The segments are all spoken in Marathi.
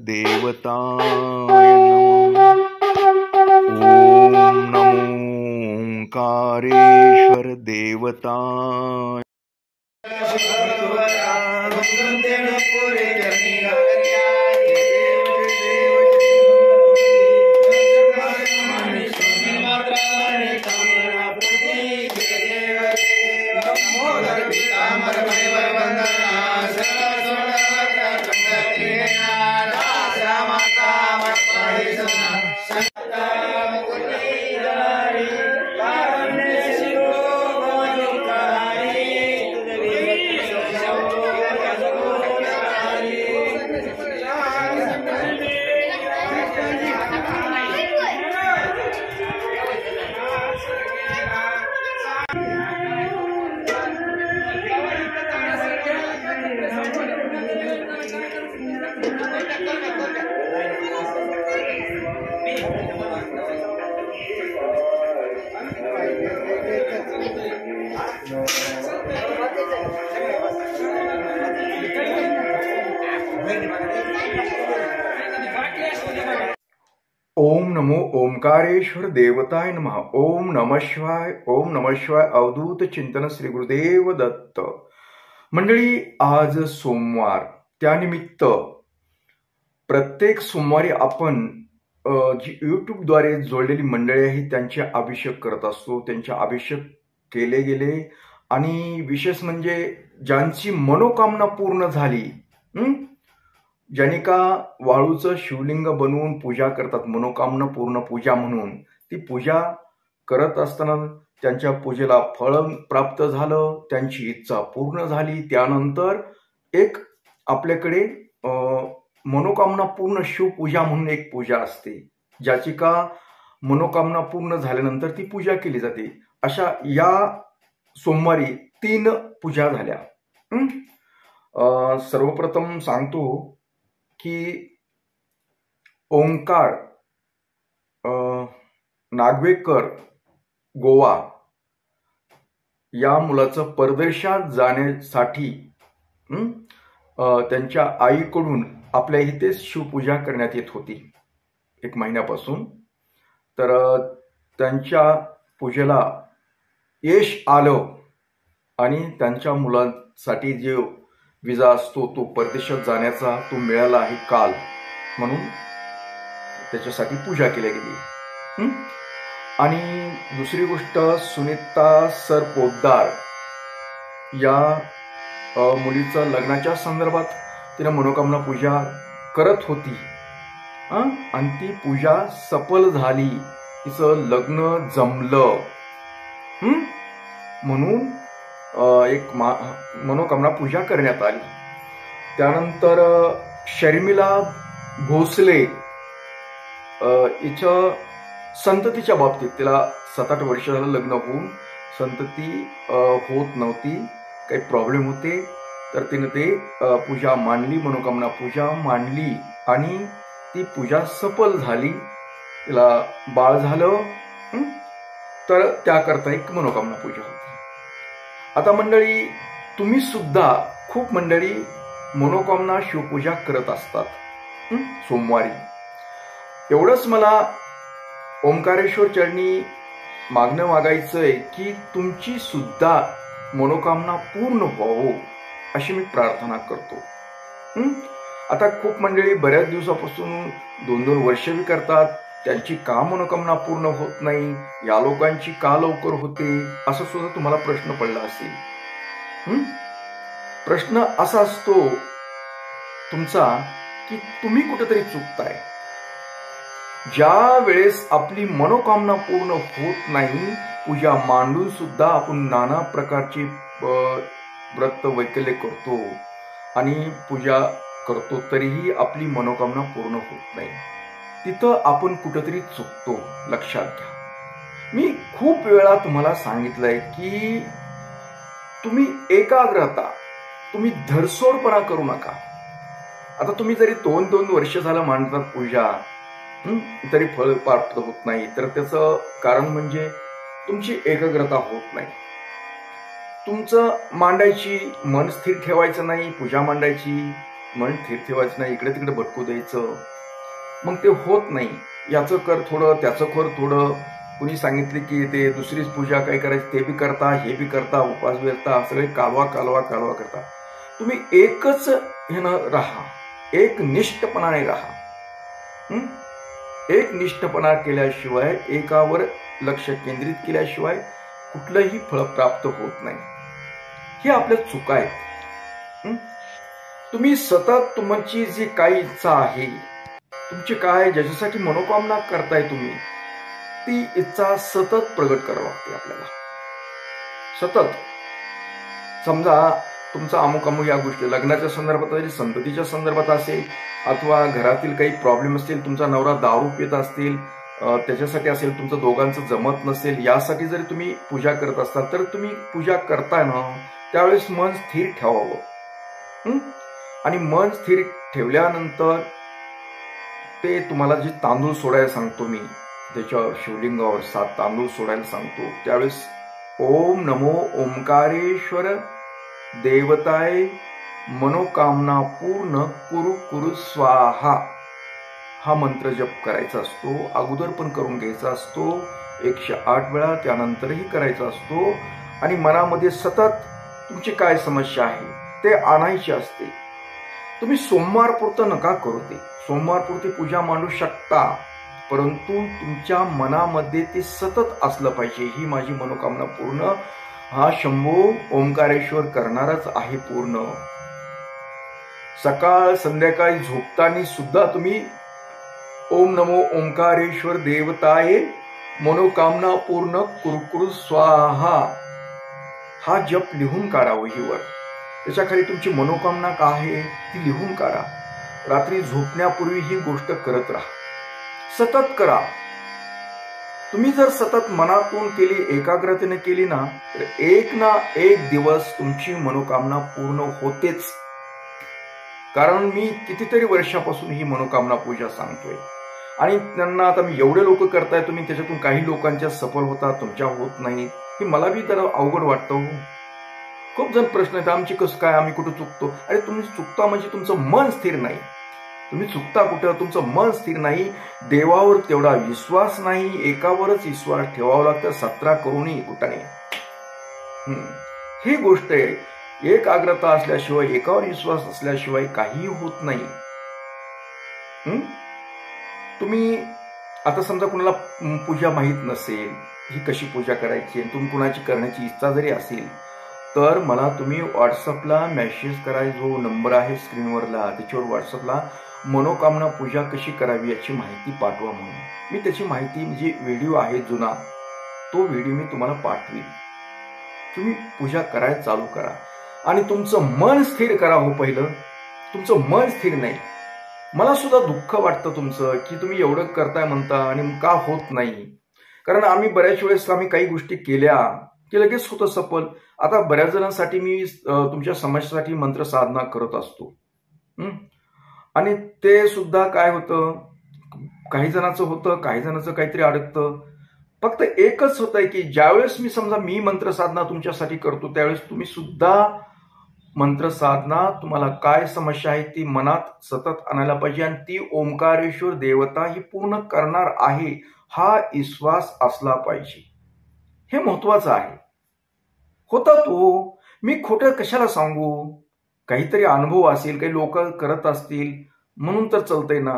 देवताय नमः। ओम नमो ओंकारेश्वर देवताय। ओम नमो ओंकारेश्वर देवताय नमः। ओम नमः शिवाय। ओम नमः शिवाय। अवधूत चिंतन श्री गुरुदेव दत्त। मंडळी, आज सोमवार, त्यानिमित्त प्रत्येक सोमवारी आपण जी यूट्यूबद्वारे जोडलेली मंडळी आहे त्यांचे अभिषेक करत असतो। त्यांचे अभिषेक केले गेले आणि विशेष म्हणजे ज्यांची मनोकामना पूर्ण झाली, ज्यांनी का वाळूचं शिवलिंग बनवून पूजा करतात, मनोकामना पूर्ण पूजा म्हणून, ती पूजा करत असताना त्यांच्या पूजेला फळ प्राप्त झालं, त्यांची इच्छा पूर्ण झाली। त्यानंतर एक आपल्याकडे मनोकामना पूर्ण शिवपूजा म्हणून एक पूजा असते, ज्याची का मनोकामना पूर्ण झाल्यानंतर ती पूजा केली जाते। अशा या सोमवारी 3 पूजा झाल्या। सर्वप्रथम सांगतो की ओंकार नागवेकर गोवा या मुलाचं परदेशात जाण्यासाठी त्यांच्या आईकडून आपल्या इथे शिवपूजा करण्यात येत होती 1 महिन्यापासून। तर त्यांच्या पूजेला यश आलं आणि त्यांच्या मुलांसाठी जो विजा असतो तो परदेशात जाण्याचा तो मिळाला आहे काल, म्हणून त्याच्यासाठी पूजा केली गेली। आणि दुसरी गोष्ट, सुनीता सर पोद्दार या मुलीचं लग्नाच्या संदर्भात तिने मनोकामना पूजा करत होती आणि ती पूजा सफल झाली, तिचं लग्न जमलं, म्हणून एक मनोकामना पूजा करण्यात आली। त्यानंतर शर्मिला भोसले हिच्या संततीच्या बाबतीत, तिला 7-8 वर्ष झालं लग्न होऊन संतती होत नव्हती, काही प्रॉब्लेम होते, तर तिने ते पूजा मांडली, मनोकामना पूजा मांडली आणि ती पूजा सफल झाली, तिला बाळ झालं, तर त्याकरता एक मनोकामना पूजा होती। आता मंडळी, तुम्ही सुद्धा खूप मंडळी मनोकामना शिवपूजा करत असतात सोमवारी। एवढंच मला ओंकारेश्वर चरणी मागायचंय की तुमची सुद्धा मनोकामना पूर्ण व्हावो अशी मी प्रार्थना करतो। आता खूप मंडळी बऱ्याच दिवसापासून 2-2 वर्ष बी करतात, त्यांची का मनोकामना पूर्ण होत नाही, या लोकांची का लवकर होते, असं सुद्धा तुम्हाला प्रश्न पडला असेल। प्रश्न असा असतो तुमचा की तुम्ही कुठेतरी चुकताय। ज्या वेळेस आपली मनोकामना पूर्ण होत नाही, पूजा मांडून सुद्धा आपण नाना प्रकारचे व्रत वैकल्य करतो आणि पूजा करतो, तरीही आपली मनोकामना पूर्ण होत नाही, तिथं आपण कुठेतरी चुकतो, लक्षात घ्या। मी खूप वेळा तुम्हाला सांगितलंय की तुम्ही एकाग्रता, तुम्ही धरसोडपणा करू नका। आता तुम्ही जरी 2-2 वर्ष झालं मांडतात पूजा, तरी फळ प्राप्त होत नाही, तर त्याचं कारण म्हणजे तुमची एकाग्रता होत नाही, तुमचं मांडायची मन स्थिर ठेवायचं नाही, पूजा मांडायची मन स्थिर ठेवायचं नाही, इकडे तिकडे भटकू द्यायचं, मग ते होत नाही. याचं कर थोडं, त्याचं कर थोडं. कुणी सांगितले की ते दुसरीच पूजा काय करायची, ते बी करता, हे बी करता, उपवास बी करता, सगळे कालवा कालवा कालवा करता. तुम्ही एकच ह्यानं राहा, एक निष्ठपणाने राहा. एक निष्ठपणा केल्याशिवाय, एकावर लक्ष केंद्रित केल्याशिवाय कुठलंही फळ प्राप्त होत नाही. हे आपल्या चुका आहेत. तुम्ही सतत तुमची जी काही इच्छा आहे, तुमची काय ज्याच्यासाठी मनोकामना करताय तुम्ही, ती इच्छा सतत प्रगट करावी लागते आपल्याला. सतत समजा तुमचा अमुक अमुक या गोष्टी लग्नाच्या संदर्भात असेल, संततीच्या संदर्भात असेल, अथवा घरातील काही प्रॉब्लेम असतील, तुमचा नवरा दारू पित असतील, त्याच्यासाठी असेल, तुमचं दोघांचं जमत नसेल, यासाठी जरी तुम्ही पूजा करत असाल, तर तुम्ही पूजा करताय ना त्यावेळेस मन स्थिर ठेवावं. आणि मन स्थिर ठेवल्यानंतर ते तुम्हाला जे तांदूळ सोडायला सांगतो मी, त्याच्यावर शिवलिंगावर 7 तांदूळ सोडायला सांगतो, त्यावेळेस ओम नमो ओंकारेश्वर देवताय मनोकामना पूर्ण कुरु कुरु स्वाहा हा मंत्र जप करायचा असतो. अगोदर पण करून घ्यायचा असतो 108 वेळा, त्यानंतरही करायचा असतो. आणि मनामध्ये सतत तुमची काय समस्या आहे ते आणायची असते. तुम्ही सोमवारपुरतं नका करू, ते सोमवारपुरती पूजा मांडू शकता, परंतु तुमच्या मनामध्ये ते सतत असलं पाहिजे, ही माझी मनोकामना पूर्ण हा शंभू ओंकारेश्वर करणारच आहे पूर्ण. सकाळ संध्याकाळी झोपताना सुद्धा तुम्ही ओम नमो ओंकारेश्वर देवताय मनोकामना पूर्ण कुरकुरु स्वाहा हा जप लिहून काढा वहीवर. त्याच्या खाली तुमची मनोकामना काय आहे ती लिहून काढा. रात्री झोपण्यापूर्वी ही गोष्ट करत राहा, सतत करा. तुम्ही जर सतत मनातून केली, एकाग्रतेने केली ना, तर एक ना एक दिवस तुमची मनोकामना पूर्ण होतेच. कारण मी कितीतरी वर्षापासून ही मनोकामना पूजा सांगतोय आणि त्यांना आता मी एवढे लोक करताय, तुम्ही त्याच्यातून काही लोकांच्या सफल होतात, तुमच्या होत नाहीत, हे मला बी जरा अवघड वाटतं. खूप जण प्रश्न आहेत, आमची कसं काय, आम्ही कुठं चुकतो. अरे तुम्ही चुकता म्हणजे तुमचं मन स्थिर नाही. तुम्ही चुकता कुठं, तुमचं मन स्थिर नाही, देवावर तेवढा विश्वास नाही, एकावरच विश्वास ठेवावा लागतं, 17 करूनही कुठाने. ही गोष्ट आहे. एकाग्रता असल्याशिवाय, एकावर विश्वास असल्याशिवाय काही होत नाही. तुम्ही आता समजा कुणाला पूजा माहीत नसेल, ही कशी पूजा करायची, तुम्ही कुणाची करण्याची इच्छा जरी असेल, तर मला तुम्ही व्हॉट्सअपला मेसेज करा, जो नंबर आहे स्क्रीनवरला, त्याच्यावर व्हॉट्सअपला मनोकामना पूजा कशी करावी याची माहिती पाठवा म्हणून. मी त्याची माहिती, म्हणजे व्हिडिओ आहे जुना, तो व्हिडिओ मी तुम्हाला पाठवीन. तुम्ही पूजा करायला चालू करा आणि तुमचं मन स्थिर करा. हो, पहिलं तुमचं मन स्थिर नाही. मला सुद्धा दुःख वाटतं तुमचं, की तुम्ही एवढं करताय म्हणता आणि का होत नाही. कारण आम्ही बऱ्याच वेळेस काही गोष्टी केल्या की लगेच होतं सफल. आता बऱ्याच जणांसाठी मी तुमच्या समस्येसाठी मंत्र साधना करत असतो आणि ते सुद्धा काय होतं, काही जणांचं होतं, काही जणांचं काहीतरी अडकतं. फक्त एकच होतंय की ज्यावेळेस मी मंत्र साधना तुमच्यासाठी करतो, त्यावेळेस तुम्ही सुद्धा मंत्र साधना, तुम्हाला काय समस्या आहे ती मनात सतत आणायला पाहिजे आणि ती ओंकारेश्वर देवता ही पूर्ण करणार आहे हा विश्वास असला पाहिजे. हे महत्वाचं आहे. होता तो, मी खोटं कशाला सांगू, काहीतरी अनुभव असेल, काही लोक करत असतील म्हणून तर चालतंय ना.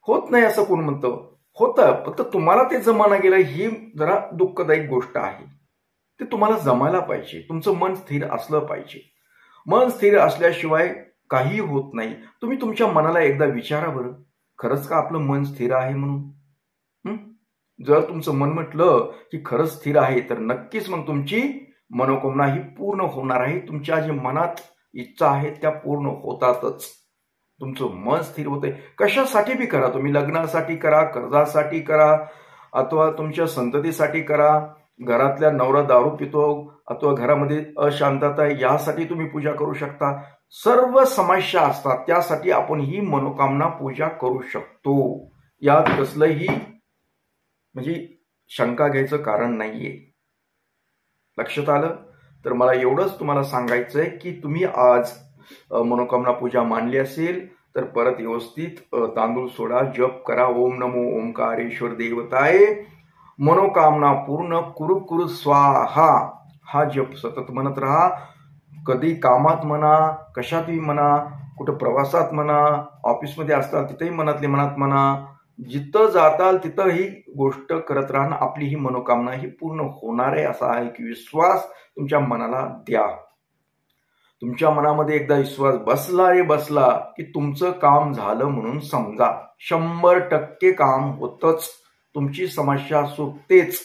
होत नाही असं कोण म्हणतं, होतं, फक्त तुम्हाला ते जमाना गेलं, ही जरा दुःखदायक गोष्ट आहे. ते तुम्हाला जमायला पाहिजे, तुमचं मन स्थिर असलं पाहिजे. मन स्थिर असल्याशिवाय काही होत नाही. तुम्ही तुमच्या मनाला एकदा विचारा बरं, खरंच का आपलं मन स्थिर आहे म्हणून. जर तुमचं मन म्हटलं की खरंच स्थिर आहे, तर नक्कीच मग तुमची मनोकामना ही पूर्ण होणार आहे. तुमच्या जे मनात इच्छा आहेत त्या पूर्ण होतातच. तुमचं मन स्थिर होतंय. कशासाठी बी करा, तुम्ही लग्नासाठी करा, कर्जासाठी करा, अथवा तुमच्या संततीसाठी करा, घरातल्या नवरा दारू पितो अथवा घरामध्ये अशांतता आहे यासाठी तुम्ही पूजा करू शकता. सर्व समस्या असतात त्यासाठी आपण ही मनोकामना पूजा करू शकतो. यात कसलंही म्हणजे शंका घ्यायचं कारण नाहीये. लक्षात आलं? तर मला एवढंच तुम्हाला सांगायचंय की तुम्ही आज मनोकामना पूजा मांडली असेल तर परत व्यवस्थित तांदूळ सोडा, जप करा. ओम नमो ओंकारेश्वर देवताय मनोकामना पूर्ण कुरु कुरु स्वाहा हा जप सतत म्हणत राहा. कधी कामात म्हणा, कशातही म्हणा, कुठं प्रवासात म्हणा, ऑफिसमध्ये असताल तिथेही मनातली मनात म्हणा, जिथं जाताल तिथं ही गोष्ट करत राहणं. आपली ही मनोकामना ही पूर्ण होणार आहे असा आहे की विश्वास तुमच्या मनाला द्या. तुमच्या मनामध्ये एकदा विश्वास बसला की तुमचं काम झालं म्हणून समजा. 100% काम होतच, तुमची समस्या सुटतेच,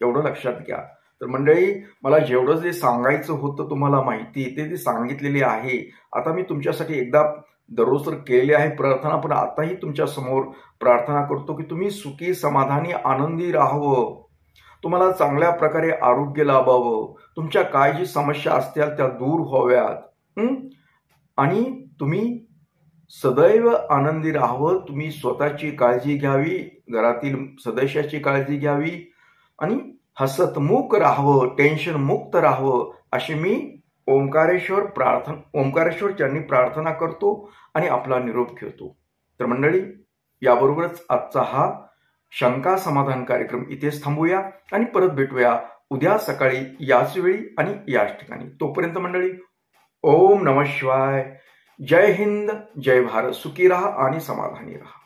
एवढं लक्षात घ्या. तर मंडळी, मला जेवढं जे सांगायचं होतं तुम्हाला माहिती ते सांगितलेले आहे. आता मी तुमच्यासाठी एकदा दररोज तर केलेली आहे प्रार्थना, पण आताही तुमच्या समोर प्रार्थना करतो की तुम्ही सुखी, समाधानी, आनंदी राहावं, तुम्हाला चांगल्या प्रकारे आरोग्य लाभावं, तुमच्या काय जी समस्या असतील त्या दूर व्हाव्यात आणि तुम्ही सदैव आनंदी राहावं. तुम्ही स्वतःची काळजी घ्यावी, घरातील सदस्याची काळजी घ्यावी आणि हसतमुख राहावं, टेन्शन मुक्त राहावं अशी मी ओंकारेश्वर चरणी प्रार्थना करतो आणि आपला निरोप घेतो. तर मंडळी, याबरोबरच आजचा हा शंका समाधान कार्यक्रम इथेच थांबूया आणि परत भेटूया उद्या सकाळी याच वेळी आणि याच ठिकाणी. तोपर्यंत मंडळी, ओम नमः शिवाय. जय हिंद, जय भारत. सुखी राहा आणि समाधानी राहा.